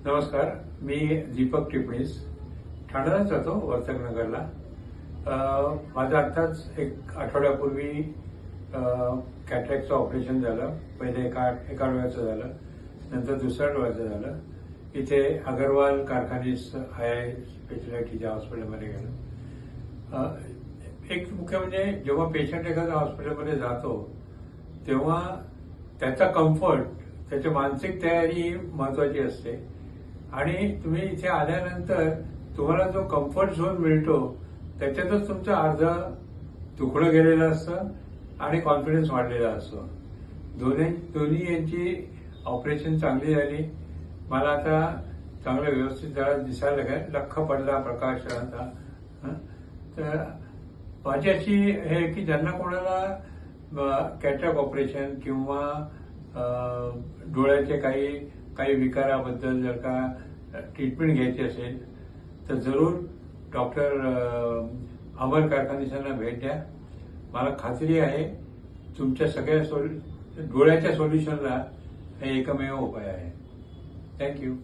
नमस्कार, मी दीपक टिपणीस ठाण्यालाच राहतो, वर्तक नगरला. माझं आत्ताच एक आठवड्यापूर्वी कॅटरॅक्टचं ऑपरेशन झालं. पहिले एका डोळ्याचं झालं, नंतर दुसऱ्या डोळ्याचं झालं. इथे अगरवाल कारखानीस हाय स्पेशालिटीच्या हॉस्पिटलमध्ये गेलो. एक मुख्य म्हणजे जेव्हा पेशंट एखाद्या हॉस्पिटलमध्ये जातो तेव्हा त्याचा कम्फर्ट, त्याची मानसिक तयारी महत्वाची असते. आणि तुम्ही इथे आल्यानंतर तुम्हाला जो कम्फर्ट झोन मिळतो त्याच्यातच तुमचं अर्ध दुखणं गेलेलं असतं आणि कॉन्फिडन्स वाढलेला असतो. दोन्ही यांची ऑपरेशन चांगली झाली. मला आता चांगलं व्यवस्थित जरा दिसायला लागेल, लख्ख पडला प्रकाश आता. तर माझी अशी हे की ज्यांना कोणाला कॅटरॅक्ट ऑपरेशन किंवा डोळ्याचे काही विकाराबद्दल जर का ट्रीटमेंट घ्यायची असेल तर जरूर डॉक्टर अमर कारखानीसांना भेट द्या. मला खात्री आहे तुमच्या सगळ्या डोळ्याच्या सोल्युशनला हे एकमेव उपाय आहे. थँक्यू.